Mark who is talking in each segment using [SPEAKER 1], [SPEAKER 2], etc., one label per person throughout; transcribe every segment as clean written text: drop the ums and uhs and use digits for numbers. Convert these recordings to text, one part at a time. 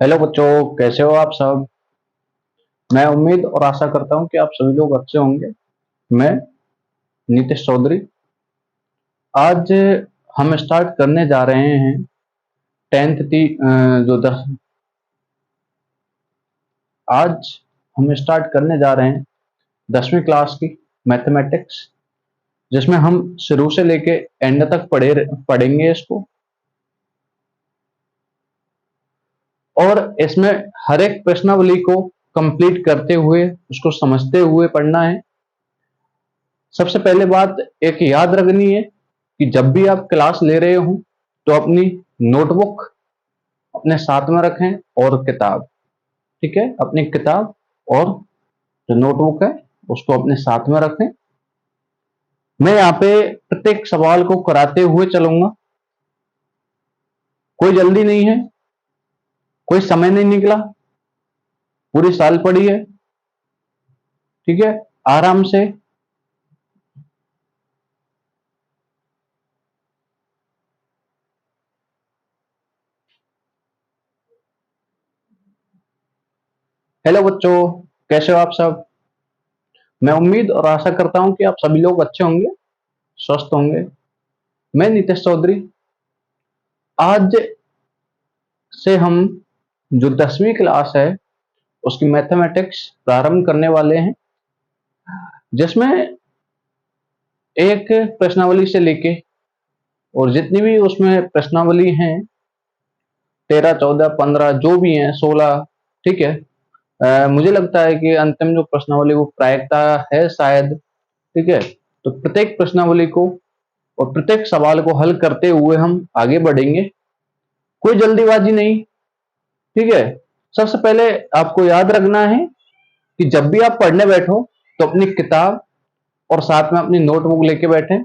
[SPEAKER 1] Hello बच्चों, कैसे हो आप सब। मैं उम्मीद और आशा करता हूं कि आप सभी लोग अच्छे होंगे। मैं नीतीश चौधरी। आज हम स्टार्ट करने जा रहे हैं टेंथ की जो दस आज हम स्टार्ट करने जा रहे हैं 10वीं क्लास की मैथमेटिक्स, जिसमें हम शुरू से लेके एंड तक पढ़ेंगे इसको। और इसमें हर एक प्रश्नावली को कंप्लीट करते हुए उसको समझते हुए पढ़ना है। सबसे पहले बात एक याद रखनी है कि जब भी आप क्लास ले रहे हो तो अपनी नोटबुक अपने साथ में रखें और किताब। ठीक है, अपनी किताब और जो नोटबुक है उसको अपने साथ में रखें। मैं यहाँ पे प्रत्येक सवाल को कराते हुए चलूंगा। कोई जल्दी नहीं है, कोई समय नहीं निकला, पूरी साल पड़ी है। ठीक है, आराम से। हेलो बच्चों, कैसे हो आप सब। मैं उम्मीद और आशा करता हूं कि आप सभी लोग अच्छे होंगे, स्वस्थ होंगे। मैं नीतीश चौधरी। आज से हम जो 10वीं क्लास है उसकी मैथमेटिक्स प्रारंभ करने वाले हैं, जिसमें एक प्रश्नावली से लेके और जितनी भी उसमें प्रश्नावली हैं 13, 14, 15 जो भी हैं 16। ठीक है, मुझे लगता है कि अंतिम जो प्रश्नावली वो प्रायिकता है शायद। ठीक है, तो प्रत्येक प्रश्नावली को और प्रत्येक सवाल को हल करते हुए हम आगे बढ़ेंगे। कोई जल्दीबाजी नहीं। ठीक है, सबसे पहले आपको याद रखना है कि जब भी आप पढ़ने बैठो तो अपनी किताब और साथ में अपनी नोटबुक लेके बैठे।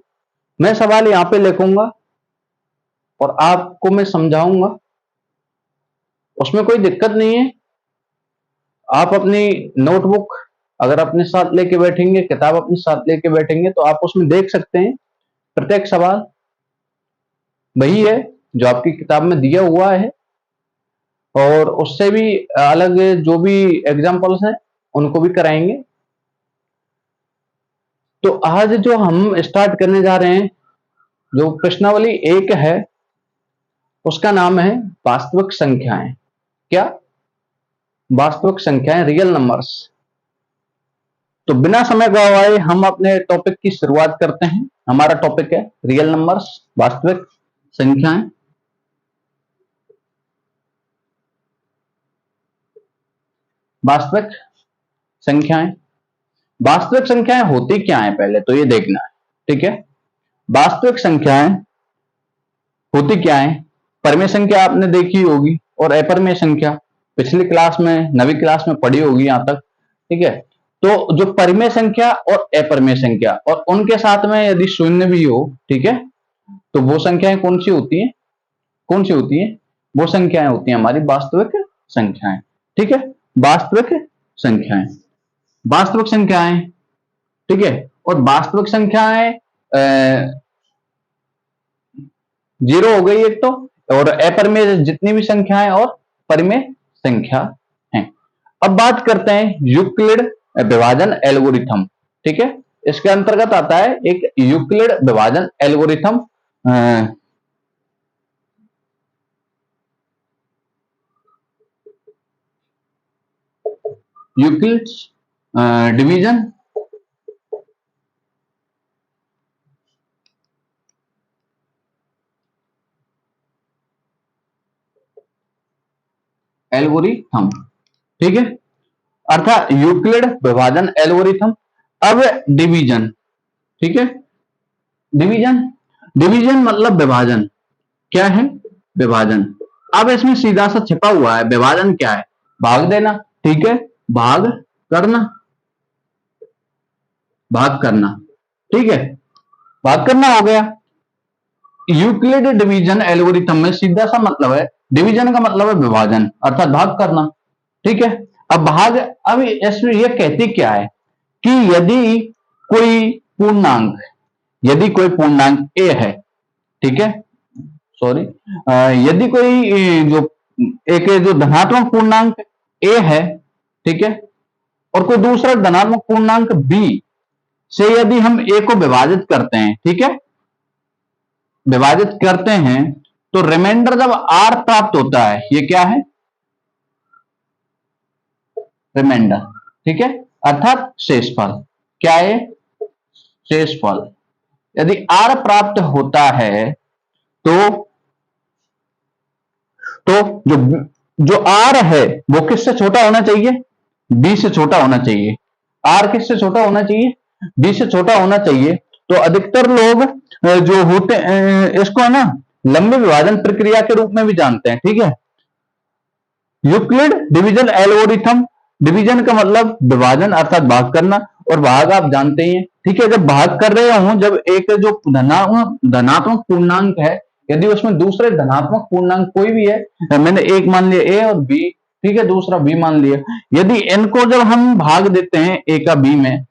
[SPEAKER 1] मैं सवाल यहाँ पे लिखूंगा और आपको मैं समझाऊंगा, उसमें कोई दिक्कत नहीं है। आप अपनी नोटबुक अगर अपने साथ लेके बैठेंगे, किताब अपने साथ लेके बैठेंगे तो आप उसमें देख सकते हैं प्रत्येक सवाल वही है जो आपकी किताब में दिया हुआ है, और उससे भी अलग जो भी एग्जाम्पल्स हैं उनको भी कराएंगे। तो आज जो हम स्टार्ट करने जा रहे हैं, जो प्रश्नावली एक है उसका नाम है वास्तविक संख्याएं। क्या? वास्तविक संख्याएं, रियल नंबर्स। तो बिना समय गवाए हम अपने टॉपिक की शुरुआत करते हैं। हमारा टॉपिक है रियल नंबर्स, वास्तविक संख्याएं। वास्तविक संख्याएं, वास्तविक संख्याएं होती क्या है पहले तो ये देखना है। ठीक है, वास्तविक संख्याएं होती क्या है। परमेय संख्या आपने देखी होगी और अपरिमेय संख्या पिछली क्लास में, नवी क्लास में पढ़ी होगी यहां तक। ठीक है, तो जो परिमेय संख्या और अपरिमेय संख्या और उनके साथ में यदि शून्य भी हो, ठीक है, तो वो संख्याएं कौन सी होती हैं? कौन सी होती है? वो संख्याएं होती हैं हमारी वास्तविक संख्याएं। ठीक है, वास्तविक संख्याएं, वास्तविक संख्याएं। ठीक है, और वास्तविक संख्याएं जीरो हो गई एक तो, और अपरिमेय जितनी भी संख्याएं और परिमेय संख्या हैं। अब बात करते हैं यूक्लिड विभाजन एल्गोरिथम। ठीक है, इसके अंतर्गत आता है एक यूक्लिड विभाजन एल्गोरिथम। Euclid's division algorithm. ठीक है, अर्थात यूक्लिड विभाजन एल्गोरिथम। अब डिवीजन। ठीक है, डिवीजन, डिवीजन मतलब विभाजन। क्या है? विभाजन। अब इसमें सीधा सा छिपा हुआ है विभाजन क्या है? भाग देना। ठीक है, भाग करना, भाग करना। ठीक है, भाग करना हो गया। यूक्लिड डिवीजन एल्गोरिथम में सीधा सा मतलब है, डिवीजन का मतलब है विभाजन अर्थात भाग करना। ठीक है, अब भाग, अब इसमें यह कहती क्या है कि यदि कोई पूर्णांक, यदि कोई पूर्णांक ए है, ठीक है, सॉरी, यदि कोई जो एक जो धनात्मक पूर्णांक a है, ठीक है, और कोई दूसरा धनात्मक पूर्णांक b से यदि हम a को विभाजित करते हैं, ठीक है, विभाजित करते हैं, तो रिमाइंडर जब r प्राप्त होता है, ये क्या है, रिमाइंडर, ठीक है, अर्थात शेषफल। क्या है, शेषफल। यदि r प्राप्त होता है तो जो जो r है वो किससे छोटा होना चाहिए, b से छोटा होना चाहिए। r किससे छोटा होना चाहिए, b से छोटा होना चाहिए। तो अधिकतर लोग जो होते इसको है ना लंबे विभाजन प्रक्रिया के रूप में भी जानते हैं, ठीक है। यूक्लिड डिवीजन एल्गोरिथम, डिवीजन का मतलब विभाजन अर्थात भाग करना, और भाग आप जानते ही हैं, ठीक है। जब भाग कर रहे हूं, जब एक जो धनात्मक पूर्णांक है, यदि उसमें दूसरे धनात्मक पूर्णांक कोई भी है, मैंने एक मान लिया a और b, ठीक है, दूसरा b मान लिया, यदि इनको जब हम भाग देते हैं a का b में,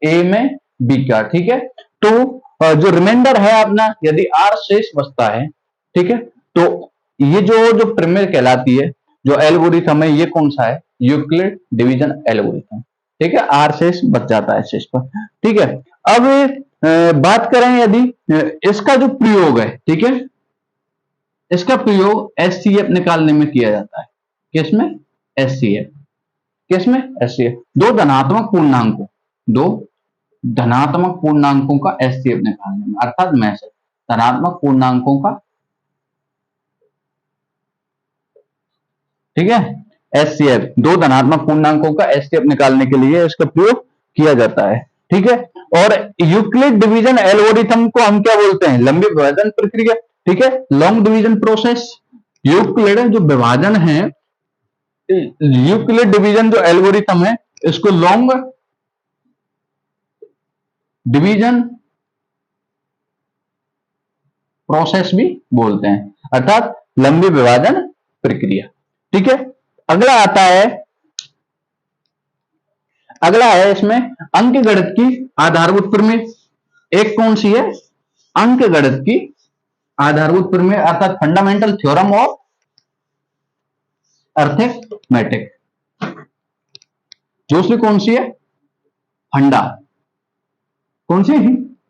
[SPEAKER 1] a में b का, ठीक है, तो जो रिमाइंडर है अपना, यदि r शेष बचता है, ठीक है, तो ये जो प्रमेय कहलाती है, जो एल्गोरिथम है, ये कौन सा है, यूक्लिड डिवीजन एल्गोरिथम, ठीक है। r शेष बच जाता है शेष पर, ठीक है। अब बात करें यदि इसका जो प्रयोग है, ठीक है, इसका प्रयोग एचसीएफ निकालने में किया जाता है। किसमें, एचसीएफ, किसमें, एचसीएफ, दो धनात्मक पूर्णांकों का एचसीएफ निकालने में, अर्थात में से धनात्मक पूर्णांकों का, ठीक है, एचसीएफ, दो धनात्मक पूर्णांकों का एचसीएफ निकालने के लिए इसका प्रयोग किया जाता है, ठीक है। और यूक्लिड डिवीजन एल्गोरिथम को हम क्या बोलते हैं, लंबी विभाजन प्रक्रिया, ठीक है, लॉन्ग डिवीजन प्रोसेस। यूक्लिड जो विभाजन है, यूक्लिड डिवीजन जो एल्गोरिथम है, इसको लॉन्ग डिवीजन प्रोसेस भी बोलते हैं, अर्थात लंबी विभाजन प्रक्रिया, ठीक है। अगला है इसमें अंकगणित की आधारभूत प्रमेय। एक कौन सी है, अंकगणित की आधारभूत प्रमेय, अर्थात फंडामेंटल थ्योरम ऑफ अर्थमेटिक। दूसरी कौन सी है, कौन सी,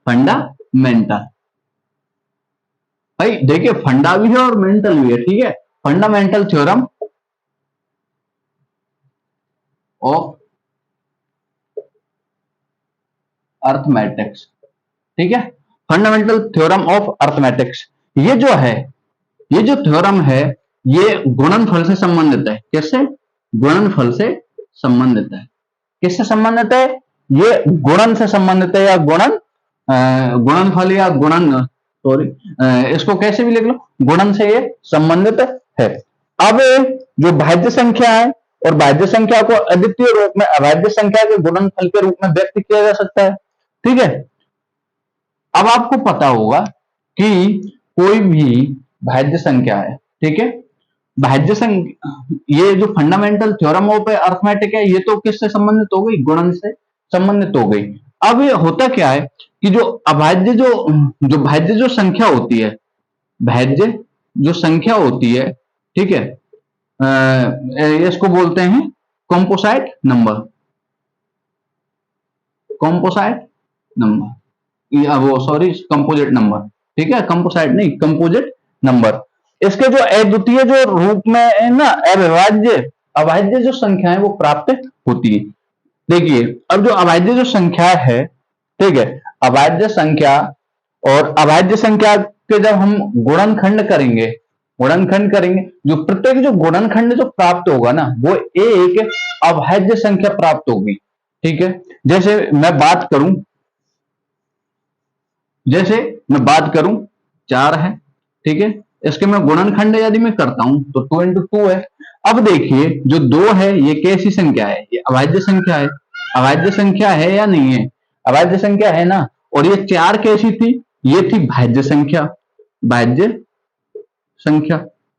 [SPEAKER 1] फंडामेंटल। भाई देखिए, फंडा भी है और मेंटल भी है, ठीक है। फंडामेंटल थ्योरम ऑफ अर्थमेटिक्स, ठीक है, फंडामेंटल थ्योरम ऑफ अर्थमेटिक्स। ये जो है, ये जो थ्योरम है, ये गुणनफल से संबंधित है। किससे, गुणनफल से संबंधित है। किससे संबंधित है, ये गुणन से संबंधित है, या गुणनफल या गुणन, सॉरी, इसको कैसे भी लिख लो, गुणन से ये संबंधित है। अब जो भाज्य संख्या है, और भाज्य संख्या को अद्वितीय रूप में अभाज्य संख्या के गुणनफल के रूप में व्यक्त किया जा सकता है, ठीक है। अब आपको पता होगा कि कोई भी भाज्य संख्या है, ठीक है, भाज्य संख्या, ये जो फंडामेंटल थ्योरम ऑफ अर्थमेटिक है, ये तो किससे संबंधित हो गई, गुणन से संबंधित हो गई। अब ये होता क्या है कि जो अभाज्य जो भाज्य जो संख्या होती है, भाज्य जो संख्या होती है, ठीक है, इसको बोलते हैं कॉम्पोसाइट नंबर, वो सॉरी कंपोजिट नंबर, ठीक है, कंपोसाइट नहीं, कंपोजिट नंबर। इसके जो अद्वितीय जो रूप में है ना, अभाज्य जो संख्या है वो प्राप्त होती है। देखिए, अब जो अभाज्य जो संख्या है, ठीक है, अभाज्य संख्या और अभाज्य संख्या के जब हम गुणनखंड करेंगे, जो प्रत्येक जो गुणनखंड जो प्राप्त होगा ना, वो एक अभाज्य संख्या प्राप्त होगी, ठीक है। जैसे मैं बात करूं 4 है, ठीक है, इसके मैं गुणनखंड यदि मैं करता हूं तो 2 into 2 है। अब देखिए, जो 2 है ये कैसी संख्या है, ये अभाज्य संख्या है। अभाज्य संख्या है या नहीं है, अभाज्य संख्या है ना। और ये 4 कैसी थी, ये थी भाज्य संख्या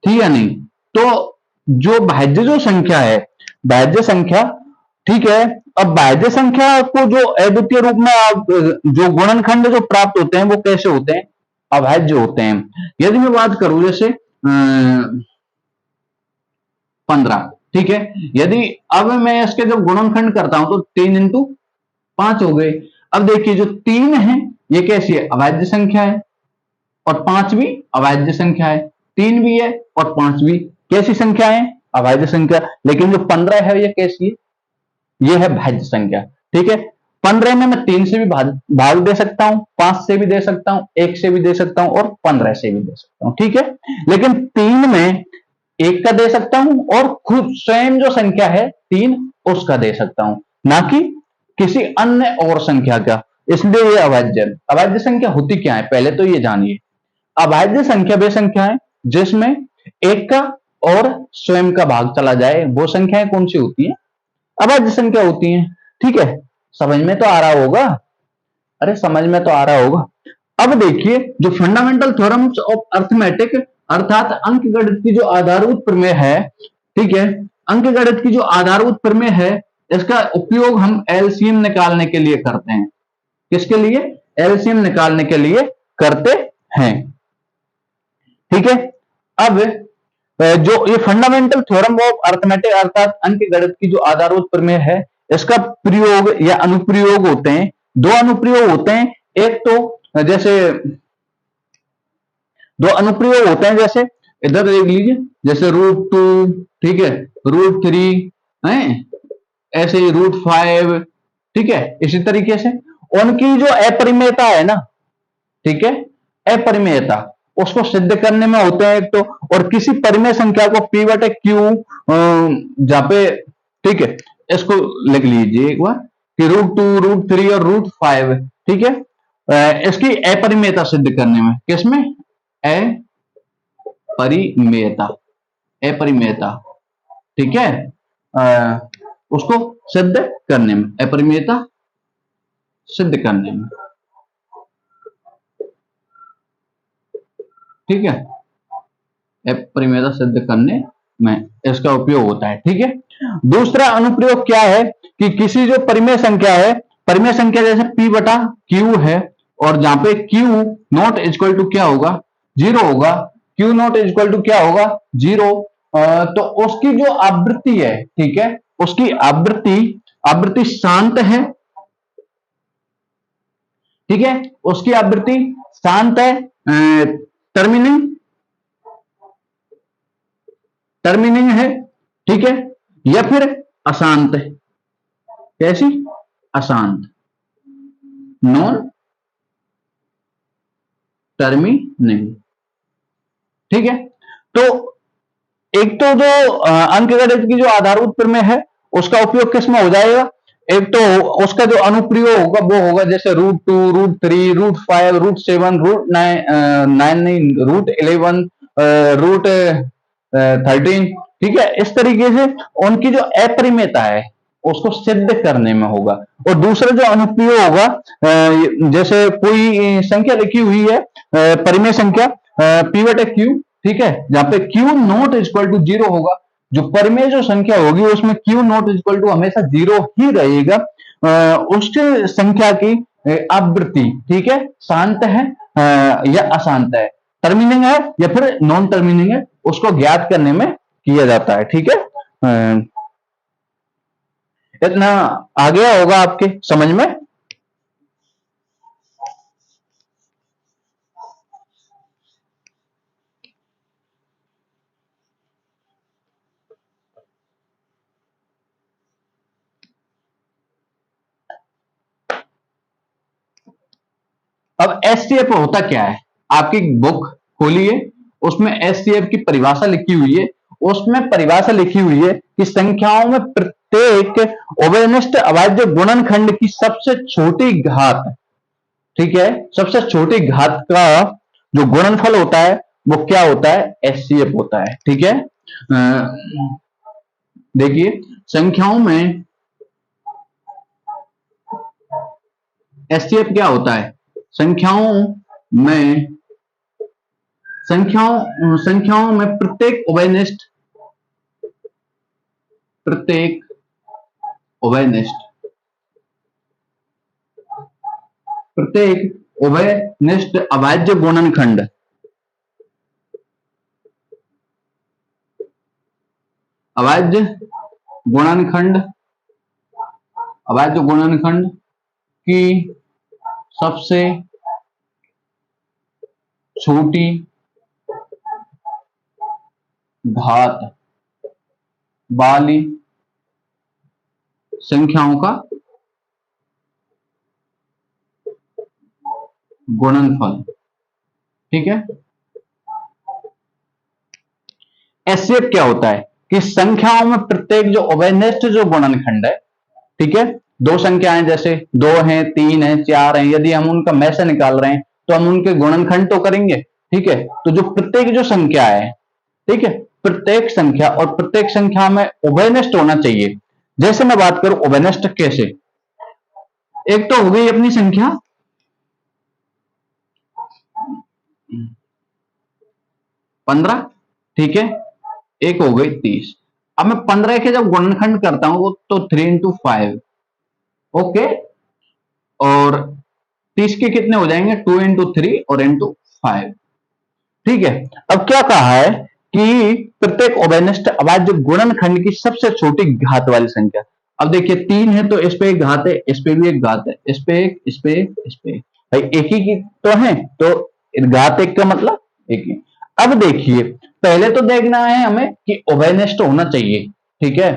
[SPEAKER 1] थी या नहीं। तो जो भाज्य जो संख्या है, भाज्य संख्या, ठीक है। अब भाज्य संख्या को जो अद्वितीय रूप में जो गुणनखंड जो प्राप्त होते हैं वो कैसे होते हैं, अभाज्य होते हैं। यदि मैं बात करूं जैसे 15। ठीक है, यदि अब मैं इसके जब गुणनखंड करता हूं तो 3 इंटू 5 हो गए। अब देखिए जो 3 है ये कैसी है, अभाज्य संख्या है, और 5 भी अभाज्य संख्या है। 3 भी है और 5 भी कैसी संख्या है, अभाज्य संख्या। लेकिन जो 15 है ये कैसी है, ये है भाज्य संख्या। ठीक है, 15 में मैं 3 से भी भाग दे सकता हूं, 5 से भी दे सकता हूं, 1 से भी दे सकता हूं और 15 से भी दे सकता हूं। ठीक है, लेकिन 3 में 1 का दे सकता हूं और खुद स्वयं जो संख्या है 3 उसका दे सकता हूं, ना कि किसी अन्य और संख्या का। इसलिए ये अभाज्य है। अभाज्य संख्या होती क्या है पहले तो ये जानिए। अभाज्य संख्या वे संख्या है जिसमें 1 का और स्वयं का भाग चला जाए, वो संख्याएं कौन सी होती है, अभाज्य संख्या होती है। ठीक है, समझ में तो आ रहा होगा, अरे समझ में तो आ रहा होगा। अब देखिए जो फंडामेंटल थ्योरम्स ऑफ अर्थमेटिक अर्थात अंकगणित की जो आधारभूत प्रमेय है, ठीक है, अंकगणित की जो आधारभूत प्रमेय है, इसका उपयोग हम एलसीएम निकालने के लिए करते हैं। किसके लिए, एलसीएम निकालने के लिए करते हैं। ठीक है, अब जो ये फंडामेंटल थ्योरम ऑफ अर्थमेटिक अर्थात अंकगणित की जो आधारभूत प्रमेय है, इसका प्रयोग या अनुप्रयोग होते हैं, दो अनुप्रयोग होते हैं। एक तो जैसे दो अनुप्रयोग होते हैं, जैसे इधर देख लीजिए, जैसे √2, ठीक है, √3 है, ऐसे ही √5, ठीक है, इसी तरीके से उनकी जो अपरिमेयता है ना, ठीक है, अपरिमेयता उसको सिद्ध करने में होते हैं एक तो, और किसी परिमेय संख्या को p बटे q जहां पे, ठीक है, इसको लिख लीजिए एक बार कि √2, √3 और √5, ठीक है, इसकी अपरिमेयता सिद्ध करने में, किसमें, अपरिमेयता, अपरिमेयता, ठीक है, उसको सिद्ध करने में, अपरिमेयता सिद्ध करने में, ठीक है, अपरिमेयता सिद्ध करने में इसका उपयोग होता है। ठीक है, दूसरा अनुप्रयोग क्या है कि किसी जो परिमेय संख्या है, परिमेय संख्या जैसे p बटा q है, और जहां पे q नॉट इक्वल टू क्या होगा, 0 होगा, q नॉट इक्वल टू क्या होगा, 0, तो उसकी जो आवृत्ति है, ठीक है, उसकी आवृत्ति आवृत्ति शांत है, ठीक है, उसकी आवृत्ति शांत है, टर्मिनिंग टर्मिनिंग है, ठीक है, या फिर अशांत है, कैसी, अशांत, नॉन टर्मिनिंग। ठीक है, तो एक तो जो अंकगणित की जो आधारभूत प्रमेय है उसका उपयोग किस में हो जाएगा, एक तो उसका जो अनुप्रयोग होगा वो होगा जैसे √2, √3, √5, √7, √9, √11, √13, ठीक है, इस तरीके से उनकी जो अपरिमेयता है उसको सिद्ध करने में होगा। और दूसरा जो अनुप्रयोग होगा, जैसे कोई संख्या लिखी हुई है, परिमेय संख्या p बटे q, ठीक है, जहां पे q नॉट इक्वल टू 0 होगा, जो परिमेय जो संख्या होगी उसमें q नॉट इक्वल टू हमेशा 0 ही रहेगा, उस संख्या की आवृत्ति, ठीक है, शांत है या अशांत है, टर्मिनिंग है या फिर नॉन टर्मिनिंग है, उसको ज्ञात करने में किया जाता है। ठीक है, इतना आ गया होगा आपके समझ में। अब एसटीएफ होता क्या है, आपकी बुक खोलिए, उसमें एसटीएफ की परिभाषा लिखी हुई है, उसमें परिभाषा लिखी हुई है कि संख्याओं में प्रत्येक उभयनिष्ठ अभाज्य गुणनखंड की सबसे छोटी घात, ठीक है, सबसे छोटी घात का जो गुणनफल होता है वो क्या होता है, एचसीएफ होता है। ठीक है, देखिए संख्याओं में एचसीएफ क्या होता है, संख्याओं में संख्याओं में प्रत्येक उभयनिष्ठ प्रत्येक उभयनिष्ठ अभाज्य गुणनखंड अभाज्य गुणनखंड, अभाज्य गुणनखंड की सबसे छोटी घात वाली संख्याओं का गुणनफल। ठीक है, एचसीएफ क्या होता है कि संख्याओं में प्रत्येक जो अवयनिष्ठ जो गुणनखंड है, ठीक है, दो संख्याएं जैसे 2 हैं, 3 हैं, 4 हैं, यदि हम उनका में से निकाल रहे हैं तो हम उनके गुणनखंड तो करेंगे। ठीक है, तो जो प्रत्येक जो संख्या है, ठीक है, प्रत्येक संख्या और प्रत्येक संख्या में उभयनिष्ठ होना चाहिए। जैसे मैं बात करूं उभयनिष्ठ कैसे, एक तो हो गई अपनी संख्या 15, ठीक है, एक हो गई 30। अब मैं 15 के जब गुणनखंड करता हूं तो 3 इंटू 5, ओके, और 30 के कितने हो जाएंगे 2 इंटू 3 और इंटू 5। ठीक है, अब क्या कहा है कि प्रत्येक अवयनिष्ठ अभाज्य गुणनखंड की सबसे छोटी घात वाली संख्या। अब देखिए 3 है तो इस पे एक घात है, इस पे भी एक घात है, इस पे एक, इस पे एक, इस पे एक, भाई एक ही की तो है, तो घात एक का मतलब एक ही। अब देखिए पहले तो देखना है हमें कि उभयनिष्ठ होना चाहिए। ठीक है,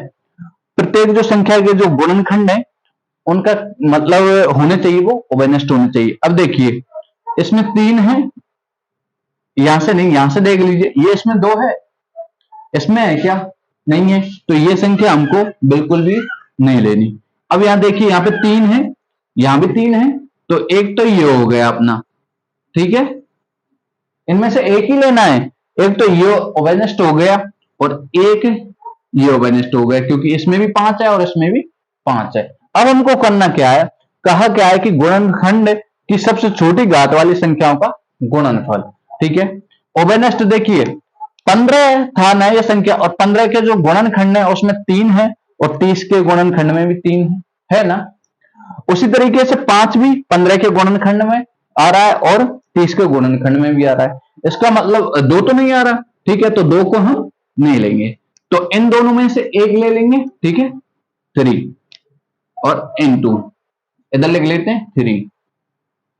[SPEAKER 1] प्रत्येक जो संख्या के जो गुणनखंड है उनका मतलब होने चाहिए वो उभयनिष्ठ होने चाहिए। अब देखिए इसमें 3 है, यहां से नहीं, यहां से देख लीजिए, ये इसमें 2 है, इसमें है क्या, नहीं है, तो ये संख्या हमको बिल्कुल भी नहीं लेनी। अब यहां देखिए यहाँ पे 3 है, यहां भी 3 है, तो एक तो ये हो गया अपना। ठीक है, इनमें से एक ही लेना है, एक तो ये ओवेनिस्ट हो गया और एक ये ओवेनिस्ट हो गया, क्योंकि इसमें भी 5 है और इसमें भी 5 है। अब हमको करना क्या है, कहा क्या है कि गुणनखंड की सबसे छोटी घात वाली संख्याओं का गुणनफल। ठीक है, ओवेनिस्ट देखिए 15 था ना ये संख्या, और 15 के जो गुणनखंड है उसमें 3 है और 30 के गुणनखंड में भी 3 है ना। उसी तरीके से 5 भी 15 के गुणनखंड में आ रहा है और 30 के गुणनखंड में भी आ रहा है। इसका मतलब 2 तो नहीं आ रहा। ठीक है, तो 2 को हम नहीं लेंगे, तो इन दोनों में से एक ले लेंगे। ठीक है, 3 और n2 इधर लिख लेते हैं 3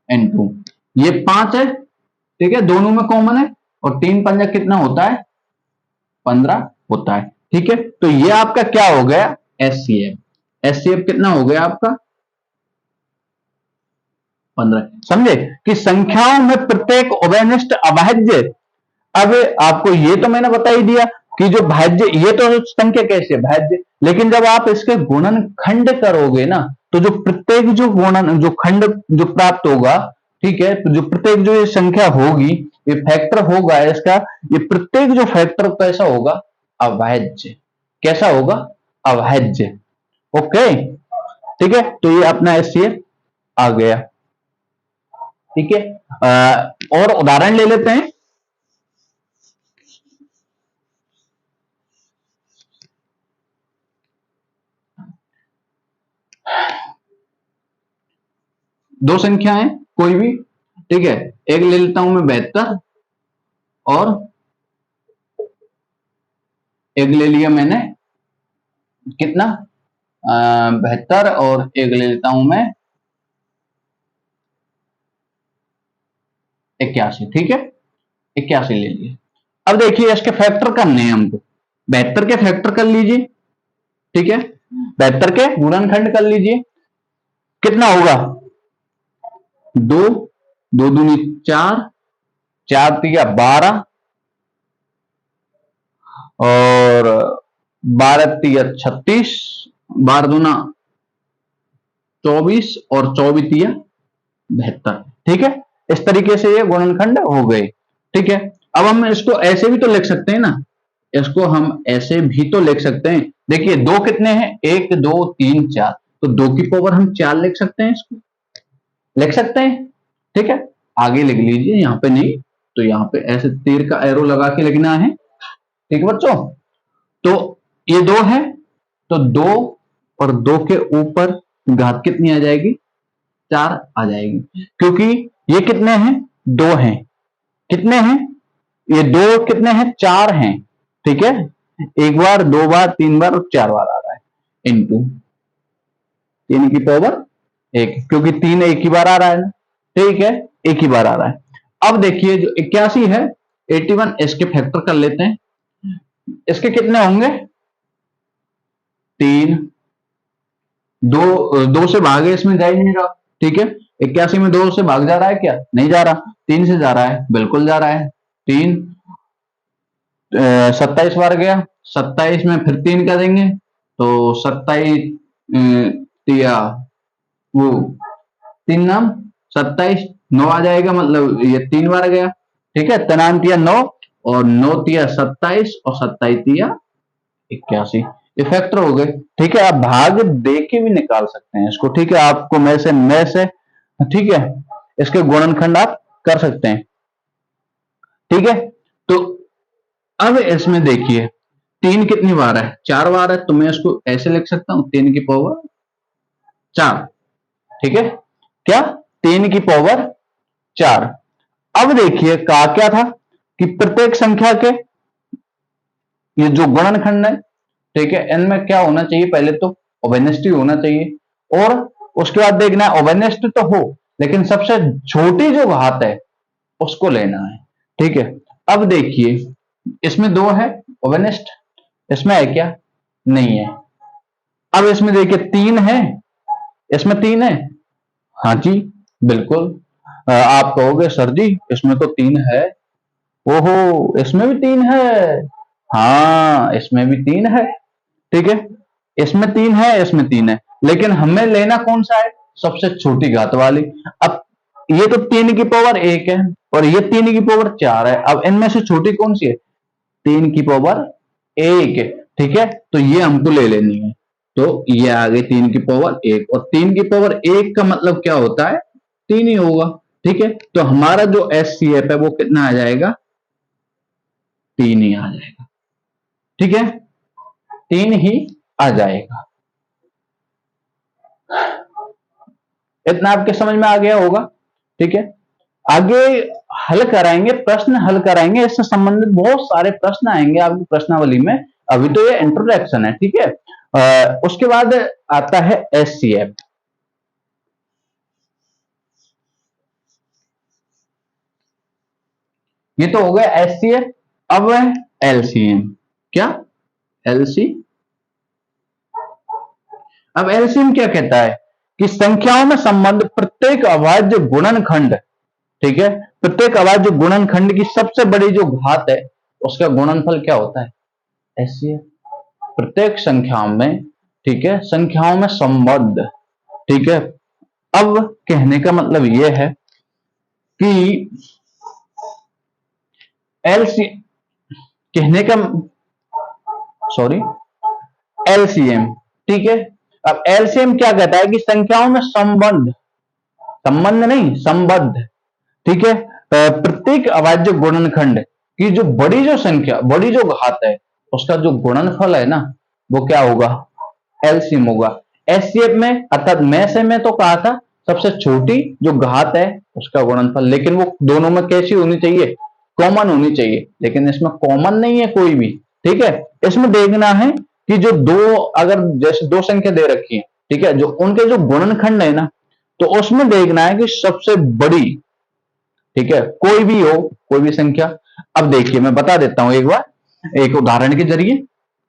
[SPEAKER 1] n2, ये 5 है। ठीक है, दोनों में कॉमन है और 3 पंजा कितना होता है 15 होता है। ठीक है, तो ये आपका क्या हो गया एचसीएफ। एचसीएफ कितना हो गया आपका 15। समझे कि संख्याओं में प्रत्येक उभयनिष्ठ अभाज्य। अब आपको ये तो मैंने बता ही दिया कि जो भाज्य, ये तो संख्या कैसे है भाज्य, लेकिन जब आप इसके गुणनखंड करोगे ना, तो जो प्रत्येक जो गुणन जो खंड जो प्राप्त होगा, ठीक है, तो जो प्रत्येक जो ये संख्या होगी, ये फैक्टर होगा इसका, ये प्रत्येक जो फैक्टर कैसा होगा अभाज्य। कैसा होगा अभाज्य। ओके, ठीक है, तो ये अपना एचसीएफ आ गया। ठीक है, और उदाहरण ले लेते हैं। दो संख्याएं कोई भी, ठीक है, एक ले लेता हूं मैं 72 और एक ले लिया मैंने कितना 72 और एक ले लेता हूं मैं 81। ठीक है, 81 ले लिए। अब देखिए इसके फैक्टर करने हैं हमको, 72 के फैक्टर कर लीजिए। ठीक है, 72 के गुणनखंड कर लीजिए, कितना होगा 2, 2 दूनी 4, 4 तिया 12 और 12 तिया 36, 12 दूना 24 और 24 तिया 72। ठीक है, इस तरीके से ये गुणनखंड हो गए। ठीक है, अब हम इसको ऐसे भी तो लिख सकते हैं ना, इसको हम ऐसे भी तो लिख सकते हैं। देखिए 2 कितने हैं 1 2 3 4, तो 2 की पावर हम 4 लिख सकते हैं, इसको लिख सकते हैं। ठीक है, आगे लिख लीजिए, यहाँ पे नहीं तो यहाँ पे ऐसे तीर का एरो लगा के लिखना है। ठीक है बच्चों, तो ये 2 है, तो 2 और 2 के ऊपर घात कितनी आ जाएगी 4 आ जाएगी, क्योंकि ये कितने हैं 2 हैं, कितने हैं ये 2 कितने हैं 4 हैं। ठीक है, एक बार, दो बार, तीन बार और चार बार आ रहा है, इंटू 3 की पावर 1, क्योंकि 3 एक ही बार आ रहा है ना, ठीक है, एक ही बार आ रहा है। अब देखिए जो 81 है, 81 इसके फैक्टर कर लेते हैं। इसके कितने होंगे? 3, दो से भागे इसमें जा ही नहीं रहा, ठीक है। 81 में 2 से भाग जा रहा है क्या? नहीं जा रहा। 3 से जा रहा है, बिल्कुल जा रहा है। 3 27 बार गया, 27 में फिर 3 कर देंगे तो 27 तिया वो 3 नाम 27, 9 आ जाएगा, मतलब ये 3 बार गया, ठीक है। तनाम तिया 9 और 9 तिया 27 और 27 तिया 81, ये फैक्टर हो गए, ठीक है। आप भाग दे के भी निकाल सकते हैं इसको, ठीक है। आपको मैं से ठीक है, इसके गुणनखंड आप कर सकते हैं, ठीक है। तो अब इसमें देखिए 3 कितनी बार है? 4 बार है, तो मैं इसको ऐसे लिख सकता हूं 3 की पावर 4, ठीक है। क्या? 3 की पावर 4। अब देखिए कहा क्या था कि प्रत्येक संख्या के ये जो गुणनखंड है, ठीक है, इनमें क्या होना चाहिए? पहले तो ओवेनिस्टी होना चाहिए और उसके बाद देखना है ओवेनिस्ट तो हो, लेकिन सबसे छोटी जो घात है उसको लेना है, ठीक है। अब देखिए इसमें 2 है ओवेनिस्ट, इसमें है क्या? नहीं है। अब इसमें देखिए 3 है, इसमें 3 है, हाँ जी बिल्कुल। आप कहोगे सर जी इसमें तो 3 है। ओहो, इसमें भी 3 है, हाँ इसमें भी 3 है, ठीक है। इसमें 3 है, इसमें 3 है, लेकिन हमें लेना कौन सा है? सबसे छोटी घात वाली। अब ये तो 3 की पावर 1 है और ये 3 की पावर 4 है, अब इनमें से छोटी कौन सी है? 3 की पावर 1, ठीक है। तो ये हमको ले लेनी है, तो ये आ गई 3 की पावर 1, और 3 की पावर 1 का मतलब क्या होता है? 3 ही होगा, ठीक है। तो हमारा जो एचसीएफ है वो कितना आ जाएगा? 3 ही आ जाएगा, ठीक है, 3 ही आ जाएगा। इतना आपके समझ में आ गया होगा, ठीक है। आगे हल कराएंगे, प्रश्न हल कराएंगे, इससे संबंधित बहुत सारे प्रश्न आएंगे आपकी प्रश्नावली में। अभी तो ये इंट्रोडक्शन है, ठीक है। उसके बाद आता है एचसीएफ। ये तो हो गया एचसीएफ। अब है एलसीएम। क्या? एलसी। अब एलसीएम क्या कहता है कि संख्याओं में संबंध प्रत्येक अभाज्य गुणनखंड, ठीक है, प्रत्येक अभाज्य गुणनखंड की सबसे बड़ी जो घात है उसका गुणनफल क्या होता है? एचसीएफ। प्रत्येक संख्याओं में, ठीक है, संख्याओं में संबद्ध, ठीक है। अब कहने का मतलब यह है कि एलसी कहने का सॉरी एलसीएम, ठीक है। अब एलसीएम क्या कहता है कि संख्याओं में संबंध, संबंध नहीं संबद्ध, ठीक है, प्रत्येक अभाज्य गुणनखंड की जो बड़ी जो संख्या, बड़ी जो घात है उसका जो गुणनफल है ना वो क्या होगा? एलसीएम होगा। एचसीएफ में अर्थात में तो कहा था सबसे छोटी जो घात है उसका गुणनफल, लेकिन वो दोनों में कैसी होनी चाहिए? कॉमन होनी चाहिए, लेकिन इसमें कॉमन नहीं है कोई भी, ठीक है। इसमें देखना है कि जो दो, अगर जैसे दो संख्या दे रखी है, ठीक है, जो उनके जो गुणनखंड है ना, तो उसमें देखना है कि सबसे बड़ी, ठीक है, कोई भी हो, कोई भी संख्या। अब देखिए मैं बता देता हूं एक बार एक उदाहरण के जरिए,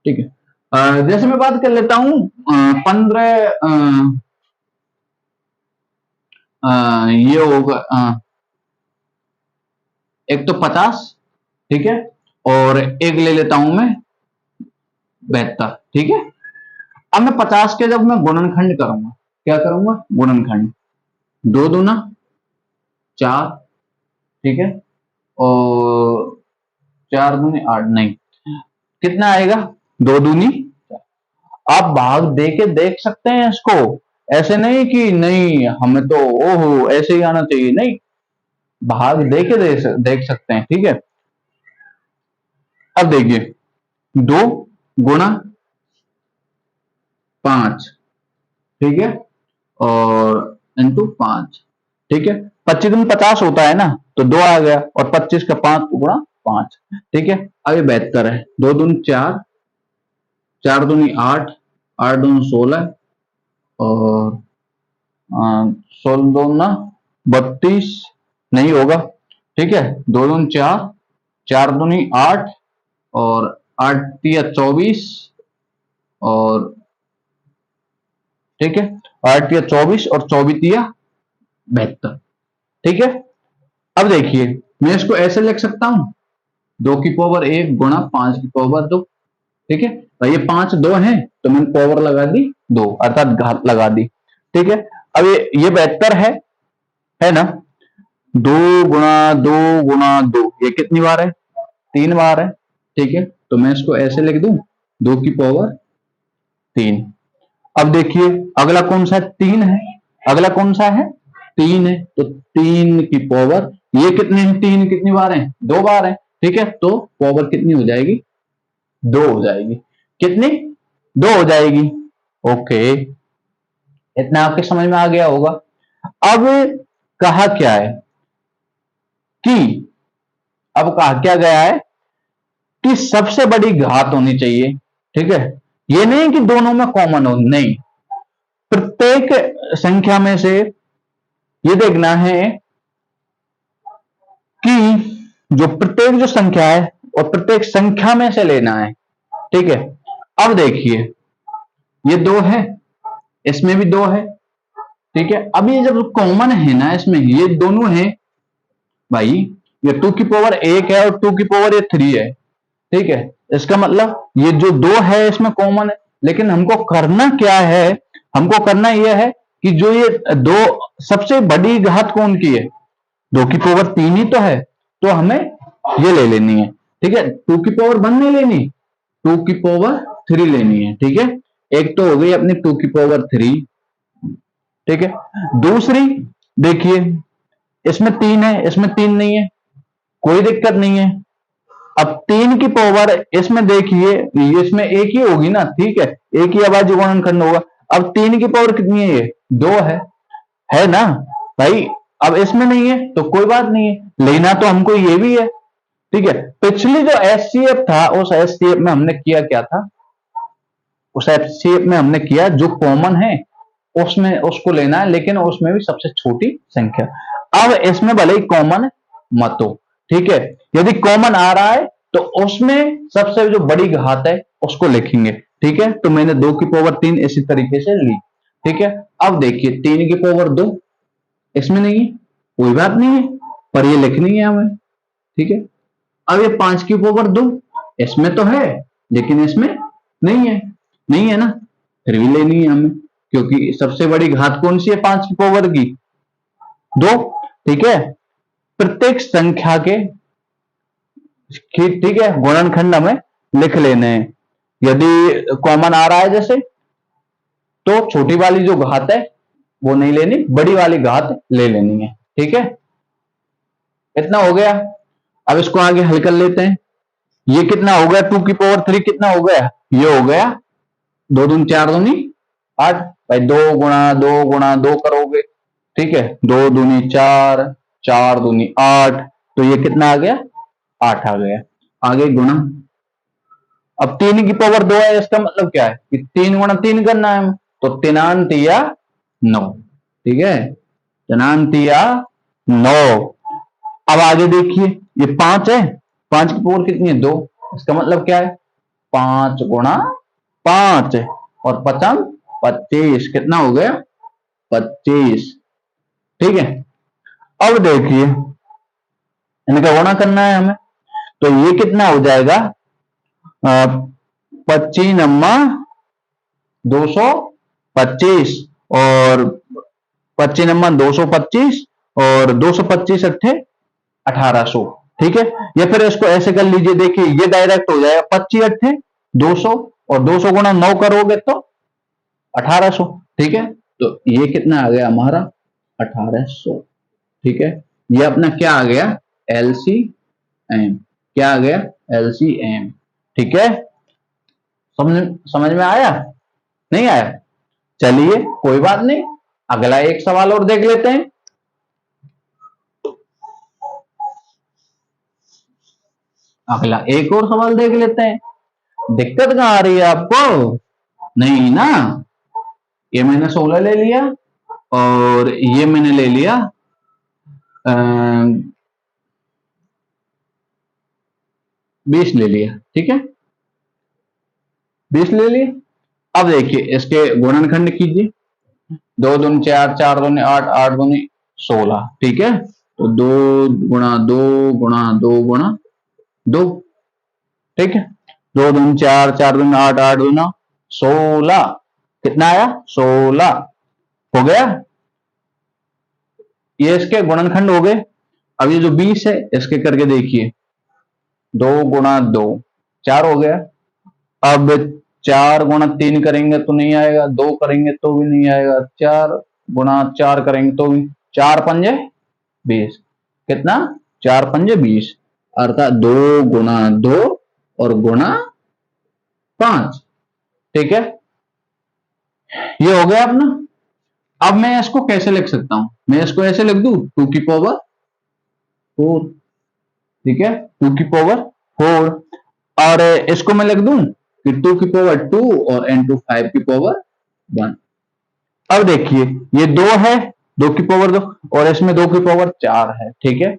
[SPEAKER 1] ठीक है। जैसे मैं बात कर लेता हूं 15, ये होगा एक तो 50, ठीक है, और एक ले लेता हूं मैं 72, ठीक है। अब मैं 50 के जब मैं गुणनखंड करूंगा, क्या करूंगा? गुणनखंड, 2 दूना 4, ठीक है, और 4 दूनी 8, नहीं कितना आएगा? 2 दूनी, आप भाग दे के देख सकते हैं इसको, ऐसे नहीं कि नहीं हमें तो ओहो ऐसे ही आना चाहिए, नहीं, भाग दे के देख सकते हैं, ठीक है। अब देखिए 2 गुणा 5, ठीक है, और इंटू 5, ठीक है। 25 दूनी 50 होता है ना, तो 2 आ गया, और 25 का 5 गुणा 5, ठीक है। अब ये 72 है, 2 दूनी 4,
[SPEAKER 2] 4 दूनी 8, 8 दूनी 16 और 16 दूना 32 नहीं होगा, ठीक है। 2 दूनी 4, 4 दूनी 8 और 8 तिया 24 और ठीक है, 8 तिया 24 और 24 तिया 72, ठीक है। अब देखिए मैं इसको ऐसे लिख सकता हूं, 2 की पावर 1 गुणा 5 की पावर 2, ठीक है। तो ये 5 2 है तो मैंने पावर लगा दी 2 अर्थात घात लगा दी, ठीक है। अब ये 72 है ना, 2 गुणा 2 गुणा 2 ये कितनी बार है, 3 बार है, ठीक है। तो मैं इसको ऐसे लिख दूं 2 की पावर 3। अब देखिए अगला कौन सा है, 3 है, अगला कौन सा है 3 है, तो 3 की पावर ये कितने हैं, 3 कितनी बार है, 2 बार है, ठीक है। तो पावर कितनी हो जाएगी, 2 हो जाएगी, कितनी 2 हो जाएगी, ओके। इतना आपके समझ में आ गया होगा। अब कहा क्या है कि अब कहा क्या गया है कि सबसे बड़ी घात होनी चाहिए, ठीक है। ये नहीं कि दोनों में कॉमन हो, नहीं, प्रत्येक संख्या में से ये देखना है कि जो प्रत्येक जो संख्या है और प्रत्येक संख्या में से लेना है, ठीक है। अब देखिए ये 2 है, इसमें भी 2 है, ठीक है। अब ये जब कॉमन है ना, इसमें ये दोनों है भाई, ये 2 की पावर 1 है और 2 की पावर ये 3 है, ठीक है। इसका मतलब ये जो 2 है इसमें कॉमन है, लेकिन हमको करना क्या है, हमको करना यह है कि जो ये 2 सबसे बड़ी घात कौन की है, 2 की पावर 3 ही तो है, तो हमें ये ले लेनी है, ठीक है। 2 की पावर 1 नहीं लेनी, 2 की पावर 3 लेनी है, ठीक है। एक तो हो गई अपनी 2 की पावर 3, ठीक है। दूसरी देखिए इसमें 3 है, इसमें 3 नहीं है, कोई दिक्कत नहीं है। अब 3 की पावर इसमें देखिए इसमें एक ही होगी ना, ठीक है, एक ही अभाज्य गुणनखंड होगा। अब 3 की पावर कितनी है, ये 2 है ना भाई। अब इसमें नहीं है तो कोई बात नहीं है, लेना तो हमको ये भी है, ठीक है। पिछली जो एचसीएफ था उस एचसीएफ में हमने किया क्या था, उस एचसीएफ में हमने किया जो कॉमन है उसमें उसको लेना है, लेकिन उसमें भी सबसे छोटी संख्या। अब इसमें भले ही कॉमन मत हो, ठीक है, यदि कॉमन आ रहा है तो उसमें सबसे जो बड़ी घात है उसको लिखेंगे, ठीक है। तो मैंने 2 की पावर 3 इसी तरीके से ली, ठीक है। अब देखिए 3 की पावर 2 इसमें नहीं है, कोई बात नहीं है, पर ये लिखनी है हमें, ठीक है। अब ये 5 की पावर 2 इसमें तो है लेकिन इसमें नहीं है, नहीं है ना, फिर भी लेनी है हमें, क्योंकि सबसे बड़ी घात कौन सी है 5 की पावर की, 2, ठीक है। प्रत्येक संख्या के ठीक है गुणनखंड हमें लिख लेने हैं। यदि कॉमन आ रहा है जैसे तो छोटी वाली जो घात है वो नहीं लेनी, बड़ी वाली घात ले लेनी है, ठीक है। इतना हो गया। अब इसको आगे हल कर लेते हैं। ये कितना हो गया, 2 की पावर 3 कितना हो गया, ये हो गया 2 दूनी 4 दूनी 8 भाई, 2 गुणा 2 गुणा 2 करोगे, ठीक है, 2 दूनी 4, 4 दूनी 8, तो ये कितना आ गया 8 आ गया। आगे गुणा, अब 3 की पावर 2 है, इसका मतलब क्या है कि 3 गुणा 3 करना है, तो 3 तिया 9, ठीक है, 3 तिया 9। अब आगे देखिए ये 5 है, 5 की पावर कितनी है 2, इसका मतलब क्या है 5 गुणा 5 और 5 25, कितना हो गया 25, ठीक है। अब देखिए इनका गुणा करना है हमें, तो ये कितना हो जाएगा 25 नम्मा 225 और 25 नम्मा 225 और 225 अट्ठे 1800, ठीक है। या फिर इसको ऐसे कर लीजिए, देखिए ये डायरेक्ट हो जाएगा 25 अट्ठे 200 और 200 गुणा 9 करोगे तो 1800, ठीक है। तो ये कितना आ गया हमारा 1800, ठीक है। ये अपना क्या आ गया एलसीएम, क्या आ गया एलसीएम, ठीक है। समझ समझ में आया, नहीं आया, चलिए कोई बात नहीं, अगला एक सवाल और देख लेते हैं। अगला एक और सवाल देख लेते हैं। दिक्कत कहाँ आ रही है आपको? नहीं ना, ये मैंने 16 ले लिया और ये मैंने ले लिया 20 ले लिया, ठीक है, 20 ले लिए। अब देखिए इसके गुणनखंड कीजिए, 2 दूनी 4, 4 दूनी 8, 8 दूनी 16, ठीक है। तो 2 गुणा 2 गुणा 2 गुणा 2, ठीक है। 2 दूनी 4, 4 दूनी 8, 8 दूना 16, कितना आया? 16 हो गया। ये इसके गुणनखंड हो गए। अब ये जो 20 है इसके करके देखिए, 2 गुणा 2 4 हो गया। अब 4 गुणा 3 करेंगे तो नहीं आएगा, 2 करेंगे तो भी नहीं आएगा, 4 गुणा 4 करेंगे तो भी, 4 पंजे 20, कितना? 4 पंजे 20, अर्थात 2 गुणा 2 और गुणा 5, ठीक है। ये हो गया अपना। अब मैं इसको कैसे लिख सकता हूं? मैं इसको ऐसे लिख दूं, 2 की पावर 4, ठीक है, 2 की पावर 4। और इसको मैं लिख दूं कि 2 की पावर 2 और n2 5 की पावर 1। अब देखिए ये 2 है, 2 की पावर 2, और इसमें 2 की पावर 4 है, ठीक है।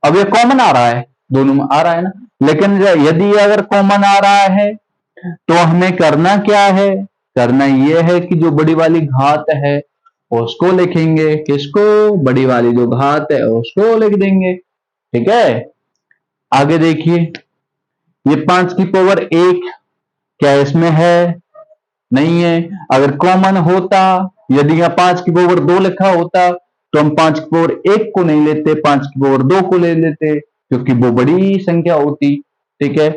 [SPEAKER 2] अब ये कॉमन आ रहा है, दोनों में आ रहा है ना, लेकिन यदि अगर कॉमन आ रहा है तो हमें करना क्या है? करना ये है कि जो बड़ी वाली घात है उसको लिखेंगे, किसको? बड़ी वाली जो घात है उसको लिख देंगे, ठीक है। आगे देखिए, ये 5 की पावर 1 क्या इसमें है? नहीं है। अगर कॉमन होता, यदि यहाँ 5 की पावर 2 लिखा होता तो हम 5 की पावर 1 को नहीं लेते, 5 की पावर 2 को ले लेते, क्योंकि वो बड़ी संख्या होती, ठीक है।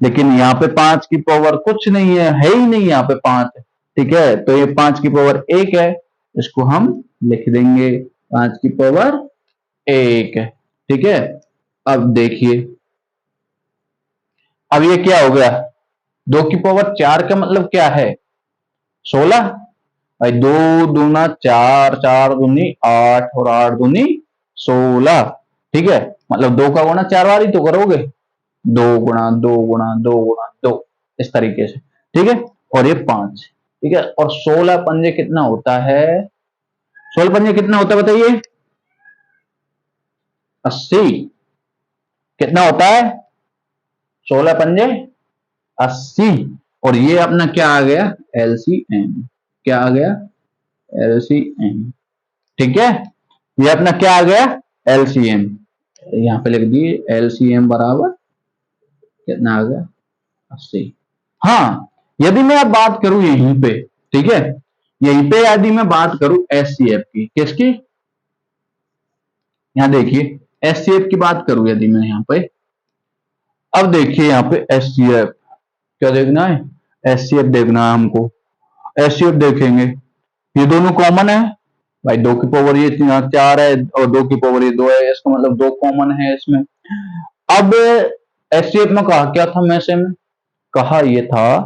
[SPEAKER 2] लेकिन यहाँ पे 5 की पावर कुछ नहीं है ही नहीं यहाँ पे 5, ठीक है। तो ये 5 की पावर 1 है, इसको हम लिख देंगे 5 की पावर 1, ठीक है। अब देखिए, अब ये क्या हो गया? 2 की पावर 4 का मतलब क्या है? 16 भाई, 2 दूना 4, 4 दूनी 8 और 8 दूनी 16, ठीक है। मतलब 2 का गुणा 4 बार ही तो करोगे, 2 गुणा 2 गुणा 2 गुणा 2, इस तरीके से, ठीक है। और ये 5, ठीक है। और 16 पंजे कितना होता है? 16 पंजे कितना होता है बताइए? 80। कितना होता है? 16 पंजे 80। और ये अपना क्या आ गया? एलसीएम। क्या आ गया? एलसीएम, ठीक है। ये अपना क्या आ गया? एलसीएम। यहां पे लिख दिए एलसीएम बराबर कितना आ गया? 80। हाँ, यदि मैं अब बात करूं यहीं पे, ठीक है, यहीं पे यदि मैं बात करूं एचसीएफ की, किसकी? यहां देखिए, एचसीएफ की बात करूं यदि मैं यहां पे, अब देखिए यहां पे एचसीएफ क्या देखना है? एचसीएफ देखना है हमको। एचसीएफ देखेंगे, ये दोनों कॉमन है भाई, 2 की पावर ये 4 है और 2 की पावर ये 2 है, इसका मतलब 2 कॉमन है इसमें। अब एचसीएफ में कहा क्या था? मैं से में कहा ये था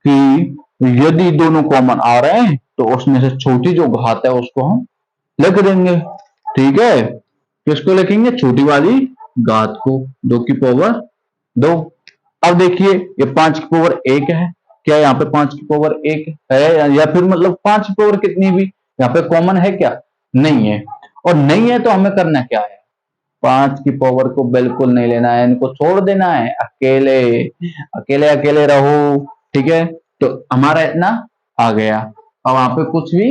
[SPEAKER 2] कि यदि दोनों कॉमन आ रहे हैं तो उसमें से छोटी जो घात है उसको हम लिख देंगे, ठीक है। किसको लिखेंगे? छोटी वाली घात को, 2 की पावर 2। अब देखिए ये 5 की पावर 1 है, क्या यहाँ पे 5 की पावर 1 है? या फिर मतलब 5 की पावर कितनी भी यहाँ पे कॉमन है क्या? नहीं है। और नहीं है तो हमें करना क्या है? 5 की पावर को बिल्कुल नहीं लेना है, इनको छोड़ देना है, अकेले अकेले अकेले रहो, ठीक है। तो हमारा इतना आ गया। अब वहां पे कुछ भी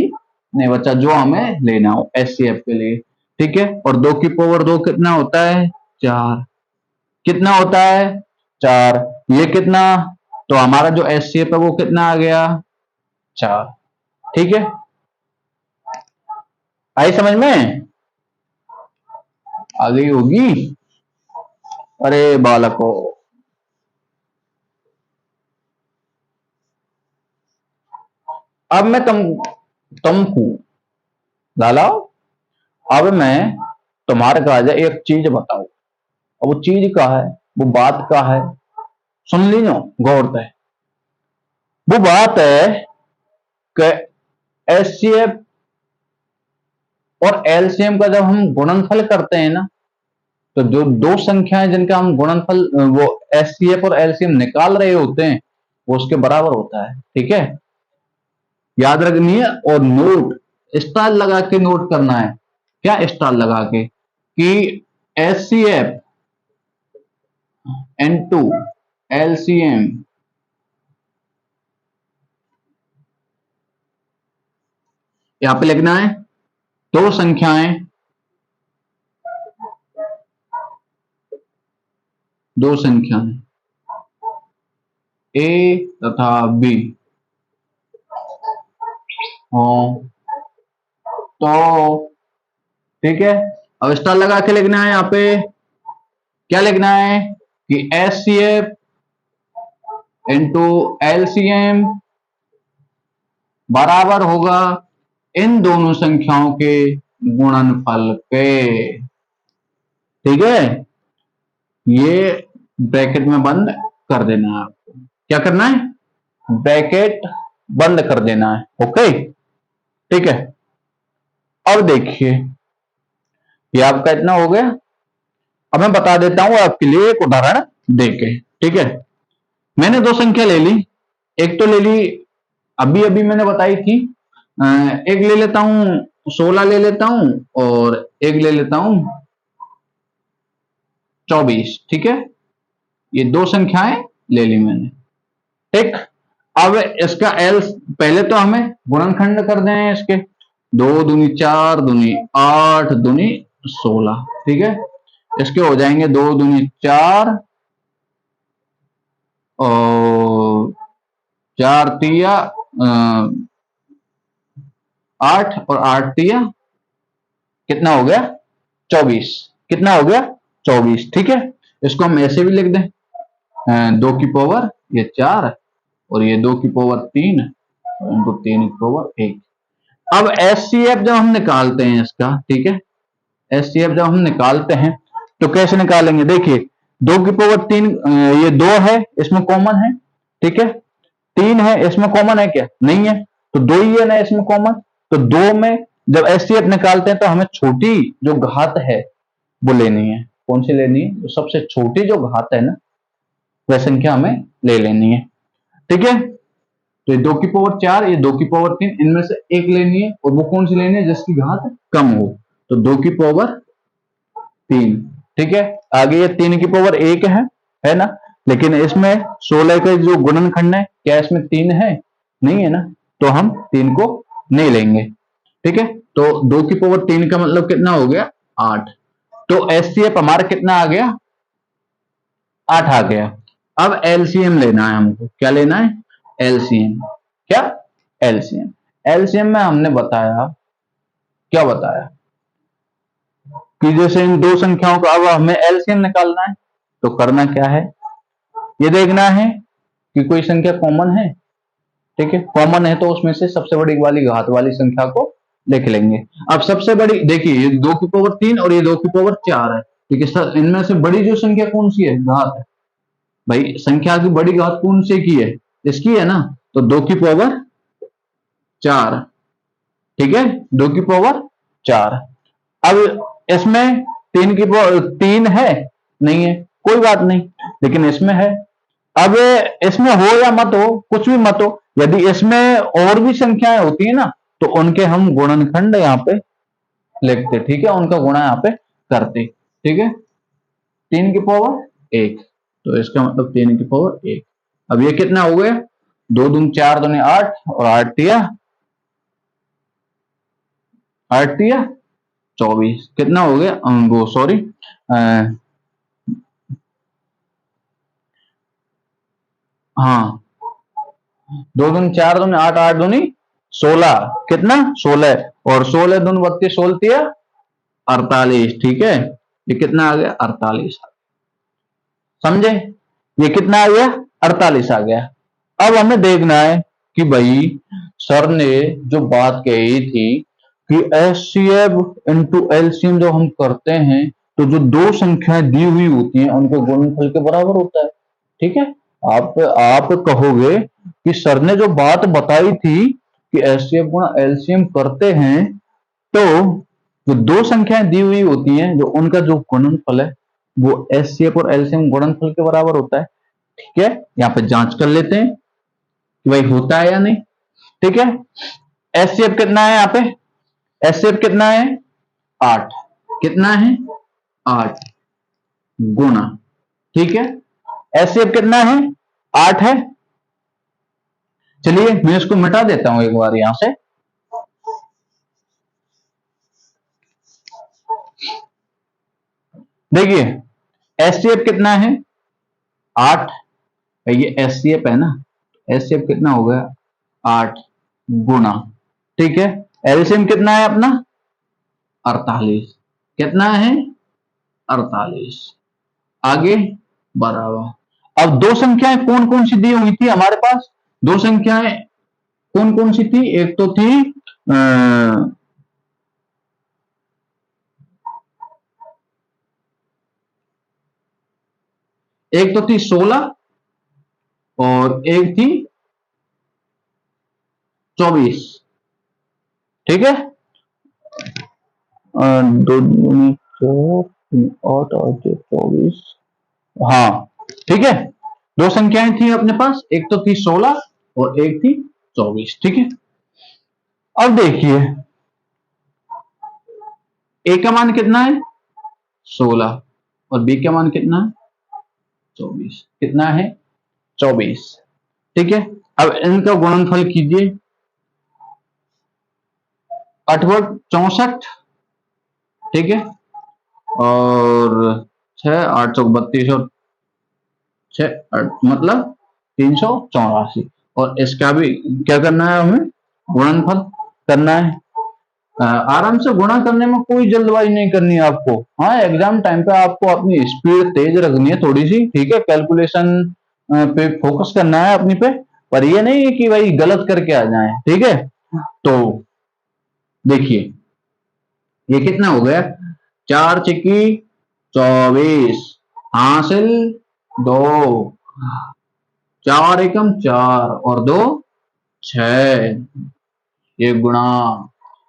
[SPEAKER 2] नहीं बचा जो हमें लेना हो एचसीएफ के लिए, ठीक है। और 2 की पावर 2 कितना होता है? 4। कितना होता है? 4। ये कितना? तो हमारा जो एचसीएफ है वो कितना आ गया? 4, ठीक है। आई समझ में? आ गई होगी। अरे बालको, अब मैं तुमको लाला, अब मैं तुम्हारे कहा एक चीज बताओ। अब वो चीज का है, वो बात का है, सुन लीजिए गौर से। वो बात है कि एचसीएफ और एलसीएम का जब हम गुणनफल करते हैं ना, तो जो दो संख्याएं जिनका हम गुणनफल वो एचसीएफ और एलसीएम निकाल रहे होते हैं, वो उसके बराबर होता है। ठीक है, याद रखनी है। और नोट स्टार लगा के नोट करना है। क्या स्टार लगा के? कि HCF N2 LCM यहां पे लिखना है दो संख्याएं, दो संख्याएं A तथा B हो तो ठीक है। अब स्टार लगा के लिखना है। यहां पे क्या लिखना है कि HCF इंटू LCM बराबर होगा इन दोनों संख्याओं के गुणनफल के। ठीक है, ये ब्रैकेट में बंद कर देना है आपको। क्या करना है? ब्रैकेट बंद कर देना है। ओके, ठीक है। अब देखिए, ये आपका इतना हो गया। अब मैं बता देता हूं आपके लिए एक उदाहरण देके। ठीक है, मैंने दो संख्या ले ली। एक तो ले ली अभी अभी मैंने बताई थी, एक ले लेता हूं 16 ले लेता हूं, और एक ले लेता हूं 24। ठीक है, ये दो संख्याएं ले ली मैंने। ठीक, अब इसका एल पहले तो हमें गुणनखंड कर दें इसके। 2 दूनी 4 दूनी 8 दूनी 16। ठीक है, इसके हो जाएंगे 2 दूनी 4 और 4 तिया 8 और 8 तिया कितना हो गया? 24। कितना हो गया? 24। ठीक है, इसको हम ऐसे भी लिख दें, 2 की पावर ये 4 और ये 2 की पावर 3 और इनको 3 की पावर 1। अब HCF जब हम निकालते हैं इसका, ठीक है, HCF जब हम निकालते हैं तो कैसे निकालेंगे? देखिए, 2 की पावर 3, ये 2 है, इसमें कॉमन है। ठीक है, 3 है, इसमें कॉमन है क्या? नहीं है, तो 2 ही है ना इसमें कॉमन। तो 2 में जब HCF निकालते हैं तो हमें छोटी जो घात है वो लेनी है। कौन सी लेनी है? तो सबसे छोटी जो घात है ना, वह संख्या हमें ले लेनी है। ठीक है, तो ये 2 की पावर 4, ये 2 की पावर 3, इनमें से एक लेनी है। और वो कौन सी लेनी है? जिसकी घात कम हो। तो 2 की पावर 3। ठीक है, आगे ये 3 की पावर 1 है ना। लेकिन इसमें 16 का जो गुणनखंड है, क्या इसमें 3 है? नहीं है ना, तो हम 3 को नहीं लेंगे। ठीक है, तो 2 की पावर 3 का मतलब कितना हो गया? 8। तो HCF हमारा कितना आ गया? 8 आ गया। अब LCM लेना है हमको। क्या लेना है? LCM। क्या? LCM। LCM में हमने बताया, क्या बताया कि जैसे इन दो संख्याओं का अब हमें LCM निकालना है। तो करना क्या है? ये देखना है कि कोई संख्या कॉमन है। ठीक है, कॉमन है तो उसमें से सबसे बड़ी वाली घात वाली संख्या को लिख लेंगे। अब सबसे बड़ी देखिए, ये 2 की पावर 3 और ये 2 की पावर 4 है। ठीक है सर, इनमें से बड़ी जो संख्या कौन सी है? घात है भाई। संख्या की बड़ी घात कौन सी की है? इसकी है ना। तो 2 की पावर 4। ठीक है, 2 की पावर 4। अब इसमें 3 की पावर 3 है? नहीं है, कोई बात नहीं, लेकिन इसमें है। अब इसमें हो या मत हो, कुछ भी मत हो, यदि इसमें और भी संख्याएं होती है ना, तो उनके हम गुणनखंड यहाँ पे लिखते। ठीक है, उनका गुणा यहाँ पे करते। ठीक है, 3 की पावर 1, तो इसका मतलब 3 की पावर 1। अब ये कितना हो गया? 2 दूनी 4 दूनी 8 और 8 तिया 24। कितना हो गया? वो सॉरी, हाँ, 2 दूनी 4 दूनी 8 8 दूनी 16। कितना? 16। और 16 दूनी 32 16 तिया 48। ठीक है, ये कितना आ गया? 48। समझे? ये कितना आ गया? 48 आ गया। अब हमें देखना है कि भाई सर ने जो बात कही थी कि HCF इंटू LCM जो हम करते हैं तो जो दो संख्याएं दी हुई होती हैं उनके गुणनफल के बराबर होता है। ठीक है, आप कहोगे कि सर ने जो बात बताई थी कि HCF गुणा LCM करते हैं तो जो दो संख्याएं दी हुई होती हैं जो उनका जो गुणनफल है वो HCF और LCM गुणनफल के बराबर होता है। ठीक है, यहाँ पे जांच कर लेते हैं। कि भाई होता है या नहीं। ठीक है, एचसीएफ कितना है यहाँ पे, एचसीएफ कितना है 8, कितना है 8 गुना, ठीक है, एचसीएफ कितना है 8 है। चलिए मैं इसको मिटा देता हूं एक बार यहां से। देखिए एचसीएफ कितना है 8, ये एचसीएफ है ना, एचसीएफ कितना हो गया 8 गुना, ठीक है, एलसीएम कितना है अपना 48, कितना है 48, आगे बराबर। अब दो संख्याएं कौन कौन सी दी हुई थी हमारे पास, दो संख्याएं कौन कौन सी थी, एक तो थी एक तो थी 16 और एक थी 24, ठीक है, दो 8 और 24, हाँ ठीक है, दो संख्याएं थी अपने पास, एक तो थी 16 और एक थी 24, ठीक है। अब देखिए ए का मान कितना है 16 और बी का मान कितना है 24, कितना है 24, ठीक है। अब इनका गुणनफल कीजिए, 8 वर्ग 64, ठीक है, और 6 8 चौक 32 और 6 मतलब 384, और इसका भी क्या करना है, हमें गुणनफल करना है। आराम से गुणा करने में कोई जल्दबाजी नहीं करनी है आपको, हाँ एग्जाम टाइम पे आपको अपनी स्पीड तेज रखनी है थोड़ी सी, ठीक है, कैलकुलेशन पे फोकस करना है अपनी पे, पर ये नहीं है कि भाई गलत करके आ जाए, ठीक है। तो देखिए ये कितना हो गया, 4 चिक्की 24 हासिल 2, 4 एकम 4 और 2 6, ये गुणा,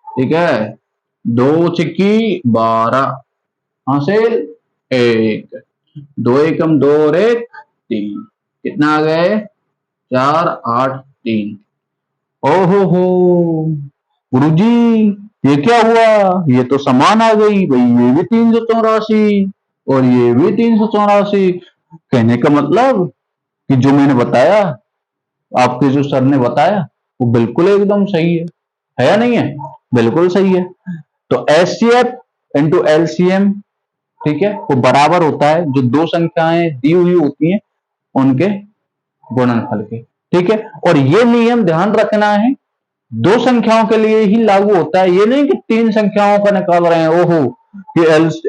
[SPEAKER 2] ठीक है, 2 चिक्की 12 हासिल 1, 2 एकम 2 और 1 3, कितना आ गए 4 8 3। ओहो हो गुरुजी ये क्या हुआ, ये तो समान आ गई भाई, ये भी 384 और ये भी 384, कहने का मतलब कि जो मैंने बताया, आपके जो सर ने बताया वो बिल्कुल एकदम सही है या नहीं है, बिल्कुल सही है। तो एचसीएफ इंटू एलसीएम, ठीक है, वो बराबर होता है जो दो संख्याएं दी हुई होती हैं उनके गुणनफल के, ठीक है। और ये नियम ध्यान रखना है दो संख्याओं के लिए ही लागू होता है, ये नहीं कि तीन संख्याओं का निकाल रहे हैं, ओहो कि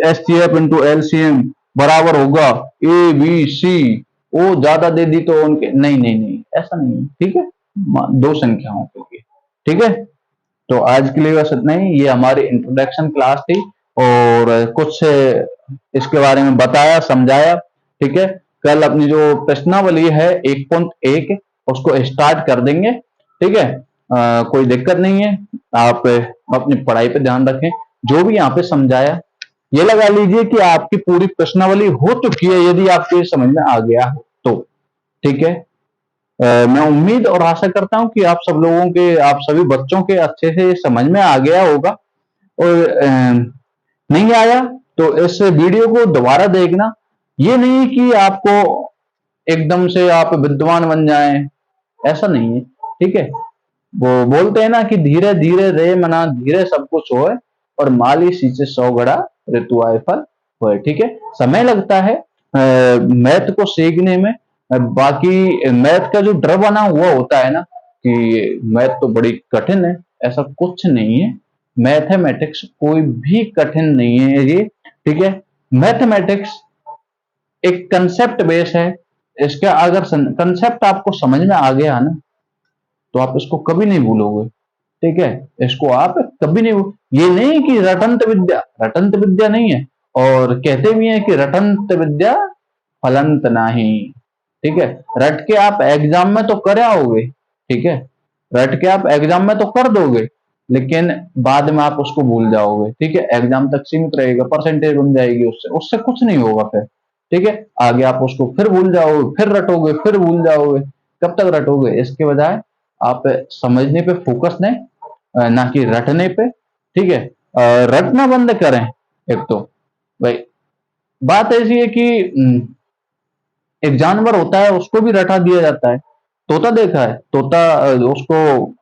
[SPEAKER 2] एचसीएफ इंटू एलसीएम बराबर होगा ए बी सी, वो ज्यादा दे दी तो उनके, नहीं नहीं नहीं ऐसा नहीं है, ठीक है, दो संख्याओं के लिए, ठीक है। तो आज के लिए बस इतना ही, ये हमारी इंट्रोडक्शन क्लास थी और कुछ इसके बारे में बताया समझाया, ठीक है। कल अपनी जो प्रश्नावली है 1.1 उसको स्टार्ट कर देंगे, ठीक है, कोई दिक्कत नहीं है, आप अपनी पढ़ाई पे ध्यान रखें, जो भी यहाँ पे समझाया ये लगा लीजिए कि आपकी पूरी प्रश्नावली हो चुकी है, यदि आपको समझ में आ गया तो, ठीक है। मैं उम्मीद और आशा करता हूं कि आप सब लोगों के, आप सभी बच्चों के अच्छे से समझ में आ गया होगा, और नहीं आया तो इस वीडियो को दोबारा देखना, ये नहीं कि आपको एकदम से आप विद्वान बन जाएं, ऐसा नहीं है, ठीक है। वो बोलते हैं ना कि धीरे धीरे रे मना धीरे सब कुछ होए, और माली सींचे 100 घड़ा ऋतु आए फल होए, ठीक है, समय लगता है मैथ को सीखने में। बाकी मैथ का जो डर बना हुआ होता है ना कि मैथ तो बड़ी कठिन है, ऐसा कुछ नहीं है, मैथमेटिक्स कोई भी कठिन नहीं है ये, ठीक है। मैथमेटिक्स एक कंसेप्ट बेस है, इसका अगर कंसेप्ट आपको समझ में आ गया ना तो आप इसको कभी नहीं भूलोगे, ठीक है, इसको आप कभी नहीं, ये नहीं कि रटंत विद्या, रटंत विद्या नहीं है, और कहते भी हैं कि रटंत विद्या फलंत नहीं, ठीक है, रट के आप एग्जाम में तो कर आओगे, ठीक है, रट के आप एग्जाम में तो कर दोगे, लेकिन बाद में आप उसको भूल जाओगे, ठीक है, एग्जाम तक सीमित रहेगा, परसेंटेज बन जाएगी, उससे उससे कुछ नहीं होगा फिर, ठीक है, आगे आप उसको फिर भूल जाओगे, फिर रटोगे, फिर भूल जाओगे, कब तक रटोगे? इसके बजाय आप समझने पे फोकस दें, ना कि रटने पे। ठीक है, रटना बंद करें। एक तो भाई बात ऐसी है कि एक जानवर होता है, उसको भी रटा दिया जाता है। तोता देखा है? तोता उसको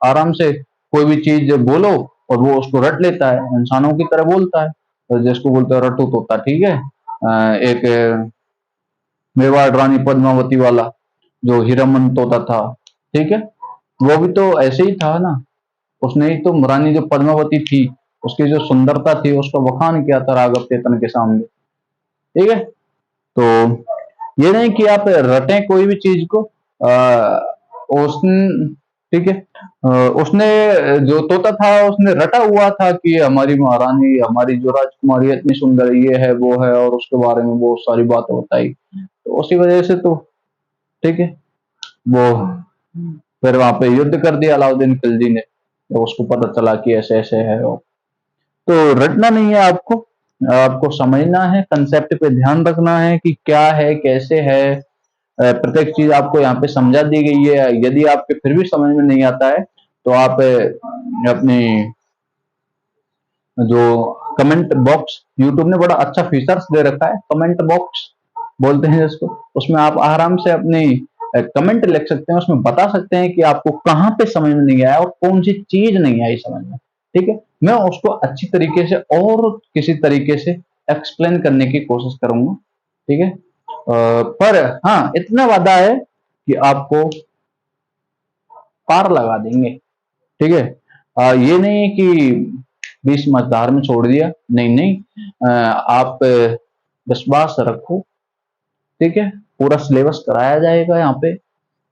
[SPEAKER 2] आराम से कोई भी चीज बोलो और वो उसको रट लेता है, इंसानों की तरह बोलता है। तो जिसको बोलते हैं रट्टू तोता। ठीक है, एक मेवाड़ रानी पद्मावती वाला जो हीरामन तोता था, ठीक है, वो भी तो ऐसे ही था ना। उसने ही तो रानी जो पद्मावती थी, उसकी जो सुंदरता थी उसका बखान किया था राघव चेतन के सामने। ठीक है, तो ये नहीं कि आप रटें कोई भी चीज को। उसने, ठीक है, उसने जो तोता था उसने रटा हुआ था कि हमारी महारानी, हमारी जो राजकुमारी इतनी सुंदर, ये है वो है, और उसके बारे में बहुत सारी बातें बताई। तो उसी वजह से तो, ठीक है, वो फिर वहां पे युद्ध कर दिया अलाउद्दीन खिलजी ने, तो उसको पता चला कि ऐसे ऐसे है। तो रटना नहीं है आपको, आपको समझना है, कंसेप्ट पे ध्यान रखना है कि क्या है, कैसे है। प्रत्येक चीज आपको यहाँ पे समझा दी गई है। यदि आपके फिर भी समझ में नहीं आता है तो आप अपनी जो कमेंट बॉक्स, यूट्यूब ने बड़ा अच्छा फीचर्स दे रखा है, कमेंट बॉक्स बोलते हैं जिसको, उसमें आप आराम से अपनी कमेंट लिख सकते हैं, उसमें बता सकते हैं कि आपको कहाँ पे समझ में नहीं आया और कौन सी चीज नहीं आई समझ में। ठीक है, मैं उसको अच्छी तरीके से और किसी तरीके से एक्सप्लेन करने की कोशिश करूंगा। ठीक है, पर हाँ इतना वादा है कि आपको पार लगा देंगे। ठीक है, ये नहीं है कि बीच मझधार में छोड़ दिया, नहीं नहीं, आप विश्वास रखो। ठीक है, पूरा सिलेबस कराया जाएगा यहाँ पे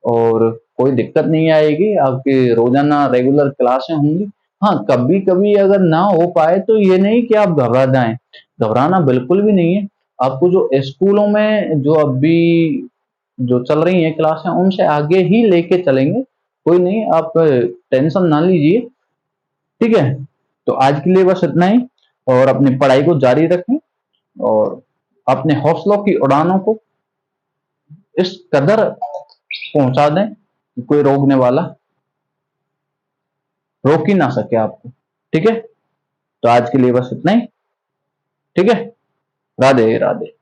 [SPEAKER 2] और कोई दिक्कत नहीं आएगी, आपकी रोजाना रेगुलर क्लासें होंगी। हाँ, कभी कभी अगर ना हो पाए तो ये नहीं कि आप घबरा जाएं, घबराना बिल्कुल भी नहीं है। आपको जो स्कूलों में जो अभी जो चल रही है क्लासें, उनसे आगे ही लेके चलेंगे, कोई नहीं, आप टेंशन ना लीजिए। ठीक है, तो आज के लिए बस इतना ही, और अपनी पढ़ाई को जारी रखें और अपने हौसलों की उड़ानों को इस कदर पहुंचा दें कि कोई रोकने वाला रोक ही ना सके आपको। ठीक है, तो आज के लिए बस इतना ही। ठीक है, राधे राधे।